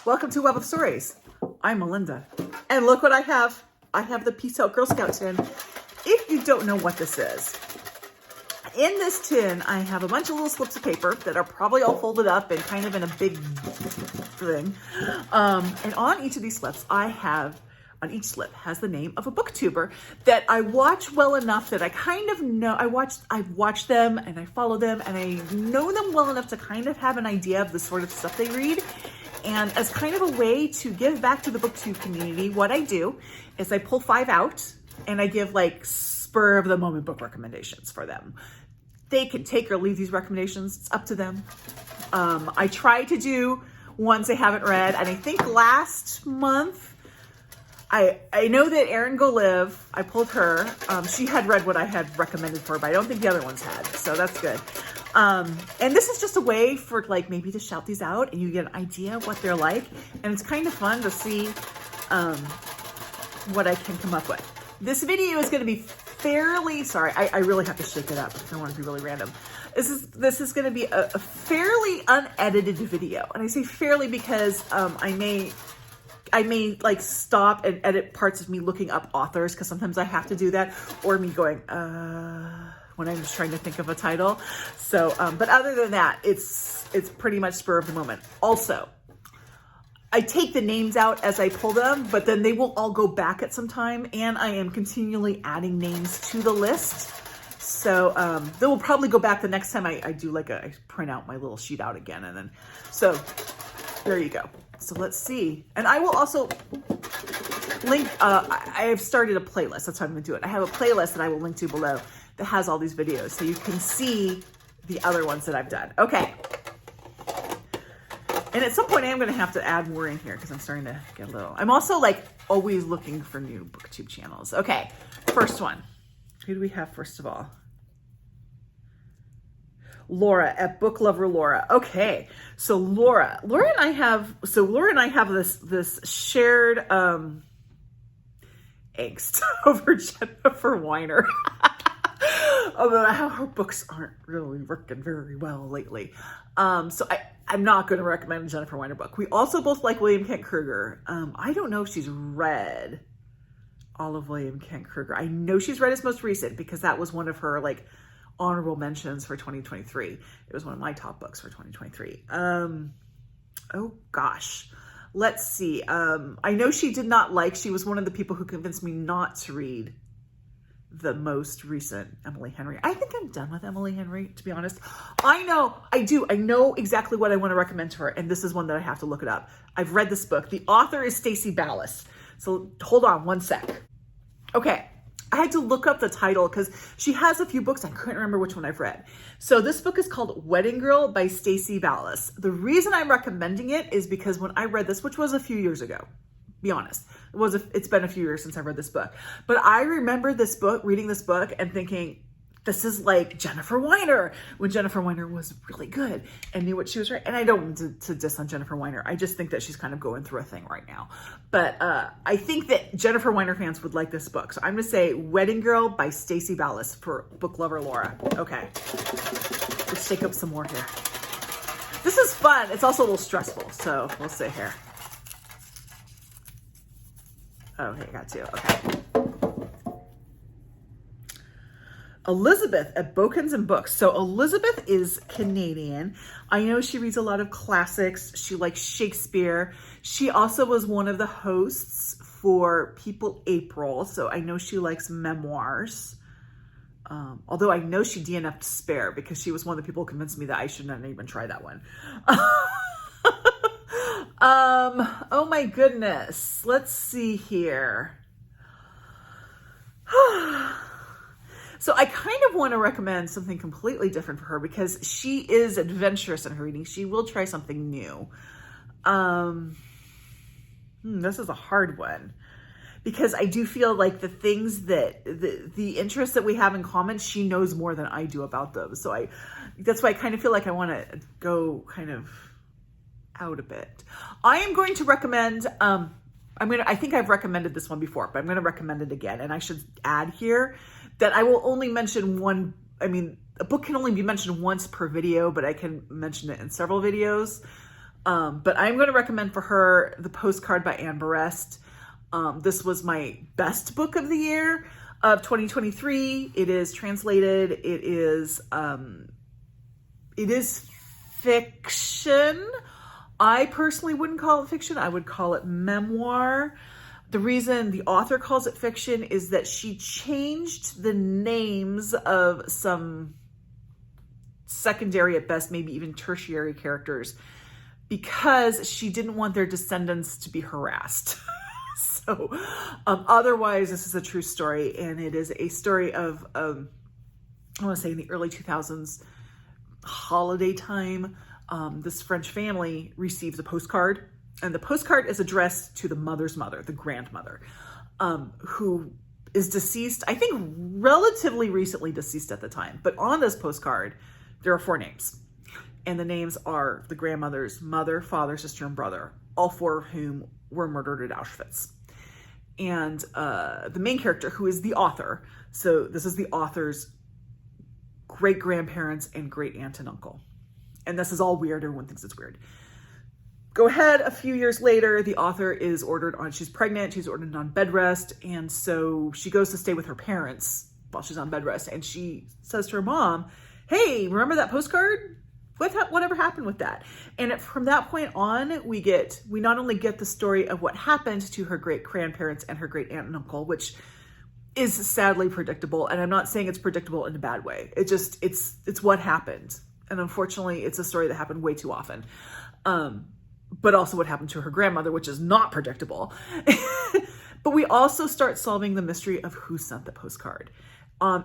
Welcome to Web of Stories. I'm Melinda. And look what I have. I have the Peace Out Girl Scout tin. If you don't know what this is, in this tin, I have a bunch of little slips of paper that are probably all folded up and kind of in a big thing. And on each of these slips, on each slip has the name of a booktuber that I watch well enough that I kind of know. I've watched them and I follow them and I know them well enough to kind of have an idea of the sort of stuff they read. And as kind of a way to give back to the booktube community, what I do is I pull 5 out and I give like spur of the moment book recommendations for them. They can take or leave these recommendations. It's up to them. I try to do ones they haven't read. And I think last month, I know that Erin Go Live, I pulled her. She had read what I had recommended for her, but I don't think the other ones had. So that's good. And this is just a way for like maybe to shout these out and you get an idea of what they're like. And it's kind of fun to see what I can come up with. This video is going to be fairly, sorry, I really have to shake it up. I don't want to be really random. This is going to be a fairly unedited video. And I say fairly because I may like stop and edit parts of me looking up authors because sometimes I have to do that, or me going, when I'm just trying to think of a title. So, but other than that, it's pretty much spur of the moment. Also, I take the names out as I pull them, but then they will all go back at some time, and I am continually adding names to the list. So they will probably go back the next time I do like I print out my little sheet out again, and then, so there you go. So let's see. And I will also link, I have started a playlist. That's how I'm gonna do it. I have a playlist that I will link to below that has all these videos. So you can see the other ones that I've done. Okay. And at some point I am gonna have to add more in here because I'm starting to get a little, I'm also like always looking for new booktube channels. Okay, first one. Who do we have first of all? Laura at Book Lover Laura. Okay, so Laura and I have this shared angst over Jennifer Weiner. About how her books aren't really working very well lately. So I'm not going to recommend a Jennifer Weiner book. We also both like William Kent Krueger. I don't know if she's read all of William Kent Krueger. I know she's read his most recent because that was one of her like honorable mentions for 2023. It was one of my top books for 2023. Oh gosh, let's see. I know she did not like, she was one of the people who convinced me not to read the most recent Emily Henry. I think I'm done with Emily Henry, to be honest. I know exactly what I want to recommend to her, and this is one that I have to look it up. I've read this book. The author is Stacey Ballis. So hold on one sec. Okay. I had to look up the title because she has a few books. I couldn't remember which one I've read. So this book is called Wedding Girl by Stacey Ballis. The reason I'm recommending it is because when I read this, which was a few years ago, be honest, it's been a few years since I read this book, but I remember this book, reading this book and thinking, this is like Jennifer Weiner, when Jennifer Weiner was really good and knew what she was right. And I don't want to diss on Jennifer Weiner. I just think that she's kind of going through a thing right now. But I think that Jennifer Weiner fans would like this book. So I'm going to say Wedding Girl by Stacey Ballis for Book Lover Laura. Okay. Let's shake up some more here. This is fun. It's also a little stressful. So we'll see here. Okay, got 2. Okay. Elizabeth at Bokens and Books. So Elizabeth is Canadian. I know she reads a lot of classics. She likes Shakespeare. She also was one of the hosts for People April. So I know she likes memoirs. Although I know she DNF'd Spare because she was one of the people who convinced me that I should not even try that one. Oh my goodness. Let's see here. So I kind of want to recommend something completely different for her because she is adventurous in her reading. She will try something new. This is a hard one because I do feel like the things that the interests that we have in common, she knows more than I do about those. So that's why I kind of feel like I want to go kind of out a bit. I am going to recommend, I think I've recommended this one before, but I'm going to recommend it again. And I should add here that I will only mention one. I mean, a book can only be mentioned once per video, but I can mention it in several videos. But I'm going to recommend for her The Postcard by Berest. This was my best book of the year of 2023. It is translated. It is fiction. I personally wouldn't call it fiction. I would call it memoir. The reason the author calls it fiction is that she changed the names of some secondary, at best, maybe even tertiary characters, because she didn't want their descendants to be harassed. So otherwise, this is a true story, and it is a story of, I want to say in the early 2000s, holiday time. This French family receives a postcard, and the postcard is addressed to the mother's mother, the grandmother, who is deceased, I think relatively recently deceased at the time. But on this postcard, there are 4 names. And the names are the grandmother's mother, father, sister, and brother, all 4 of whom were murdered at Auschwitz. And the main character, who is the author, so this is the author's great-grandparents and great-aunt and uncle. And this is all weird. Everyone thinks it's weird. Go ahead, a few years later, the author is she's pregnant, she's ordered on bed rest, and so she goes to stay with her parents while she's on bed rest, and she says to her mom, hey, remember that postcard? Whatever happened with that? And from that point on, we not only get the story of what happened to her great-grandparents and her great-aunt and uncle, which is sadly predictable, and I'm not saying it's predictable in a bad way. It's what happened. And unfortunately, it's a story that happened way too often. But also what happened to her grandmother, which is not predictable. But we also start solving the mystery of who sent the postcard.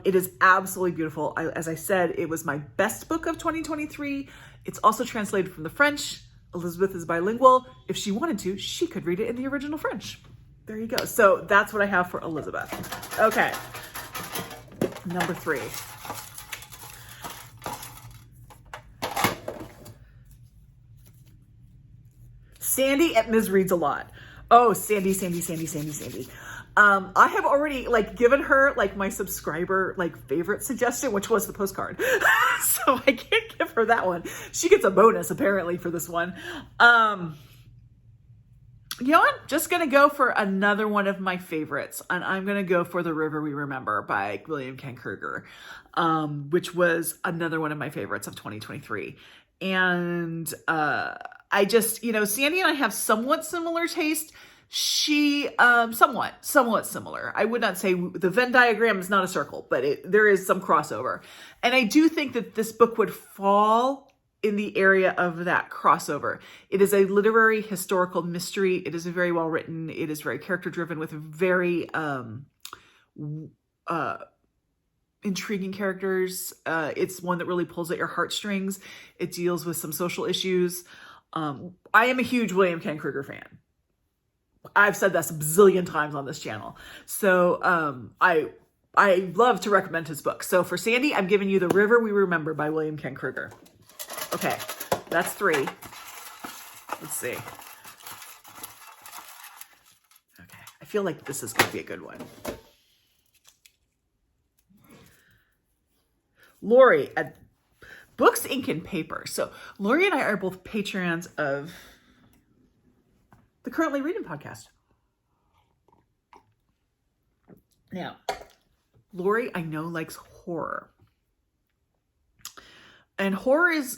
It is absolutely beautiful. As I said, it was my best book of 2023. It's also translated from the French. Elizabeth is bilingual. If she wanted to, she could read it in the original French. There you go. So that's what I have for Elizabeth. Okay. Number 3. Sandy at Ms. Reads a Lot. Oh, Sandy. I have already given her my subscriber favorite suggestion, which was the postcard. So I can't give her that one. She gets a bonus apparently for this one. I'm just going to go for another one of my favorites, and I'm going to go for The River We Remember by William Ken Krueger, which was another one of my favorites of 2023. And I just, Sandy and I have somewhat similar taste. She, somewhat similar. I would not say the Venn diagram is not a circle, but there is some crossover. And I do think that this book would fall in the area of that crossover. It is a literary historical mystery. It is very well written. It is very character driven with very, intriguing characters. It's one that really pulls at your heartstrings. It deals with some social issues. I am a huge William Ken Krueger fan. I've said that a bazillion times on this channel. So I love to recommend his book. So for Sandy, I'm giving you The River We Remember by William Ken Krueger. Okay, that's 3. Let's see. Okay, I feel like this is going to be a good one. Lori at Books, Ink, and Paper. So Lori and I are both patrons of the Currently Reading podcast. Now, Lori, I know, likes horror. And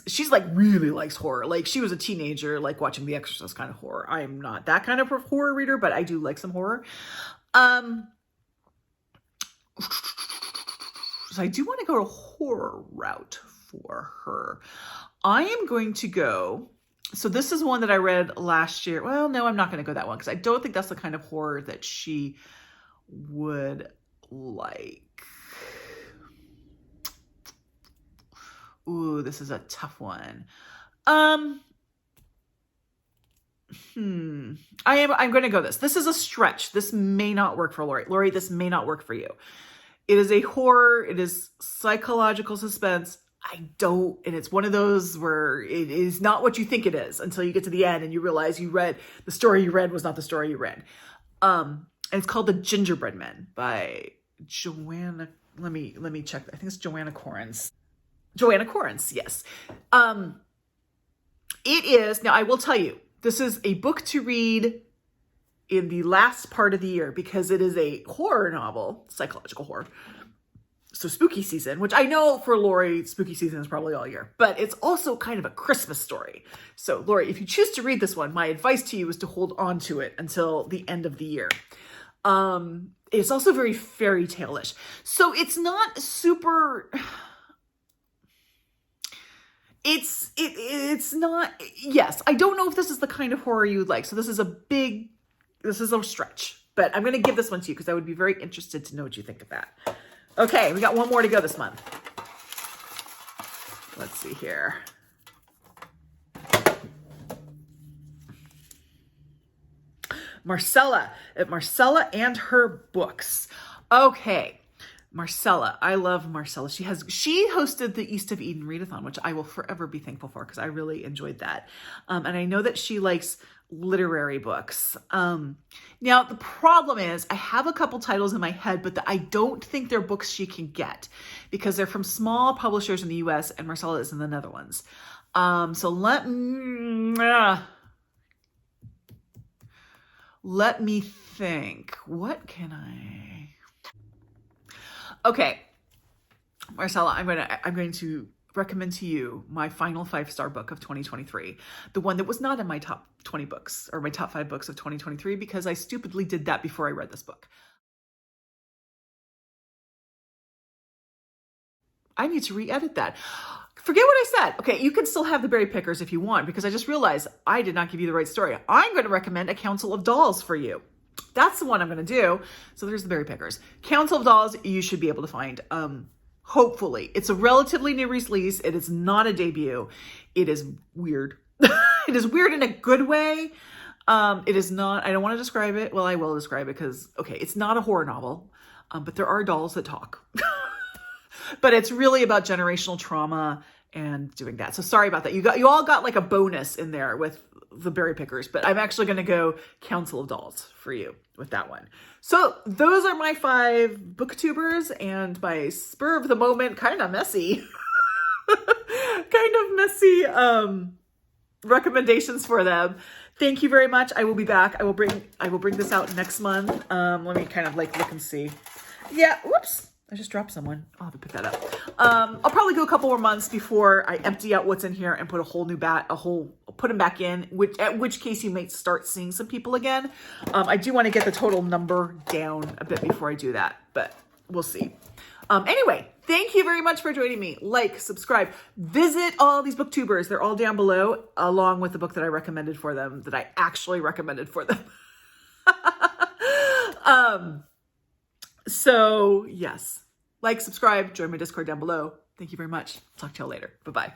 she really likes horror. She was a teenager, watching The Exorcist kind of horror. I am not that kind of a horror reader, but I do like some horror. So I do want to go a horror route for her. I am going to go, so this is one that I read last year. Well, no, I'm not going to go that one because I don't think that's the kind of horror that she would like. Ooh, this is a tough one. I'm going to go this. This is a stretch. This may not work for Lori. Lori, this may not work for you. It is a horror. It is psychological suspense. And it's one of those where it is not what you think it is until you get to the end and you realize the story you read was not the story you read. And it's called The Gingerbread Men by Joanna. Let me check. I think it's Joanna Corrance. Joanna Corrance, yes. It is, now I will tell you, this is a book to read in the last part of the year because it is a horror novel, psychological horror. So spooky season, which I know for Lori, spooky season is probably all year, but it's also kind of a Christmas story. So Lori, if you choose to read this one, my advice to you is to hold on to it until the end of the year. It's also very fairy tale-ish. So it's not super, it's not, yes, I don't know if this is the kind of horror you would like. So this is a stretch, but I'm going to give this one to you because I would be very interested to know what you think of that. Okay, we got one more to go this month. Let's see here. Marcella and her books. Okay, Marcella, I love Marcella. She hosted the East of Eden Readathon, which I will forever be thankful for because I really enjoyed that. And I know that she likes literary books. Now the problem is I have a couple titles in my head, but I don't think they're books she can get because they're from small publishers in the US and Marcella is in the Netherlands. So let me think. What can I? Okay, Marcella, I'm going to recommend to you my final 5-star book of 2023. The one that was not in my top 20 books or my top 5 books of 2023 because I stupidly did that before I read this book. I need to re-edit that. Forget what I said. Okay, you can still have the Berry Pickers if you want because I just realized I did not give you the right story. I'm going to recommend A Council of Dolls for you. That's the one I'm going to do. So there's the Berry Pickers. Council of Dolls, you should be able to find. Hopefully. It's a relatively new release. It is not a debut. It is weird. It is weird in a good way. It is not, I don't want to describe it. Well, I will describe it because, okay, it's not a horror novel, but there are dolls that talk. But it's really about generational trauma and doing that. So sorry about that. You all got like a bonus in there with the Berry Pickers, but I'm actually going to go Council of Dolls for you with that one. So those are my 5 booktubers and my spur of the moment, kind of messy recommendations for them. Thank you very much. I will be back. I will bring this out next month. Let me kind of like look and see. Yeah, whoops. I just dropped someone. I'll have to pick that up. I'll probably go a couple more months before I empty out what's in here and put a whole new put them back in, at which case you might start seeing some people again. I do want to get the total number down a bit before I do that, but we'll see. Anyway, thank you very much for joining me. Like, subscribe, visit all these booktubers. They're all down below, along with the book that I recommended for them, that I actually recommended for them. So yes, like, subscribe, join my Discord down below. Thank you very much. Talk to y'all later. Bye-bye.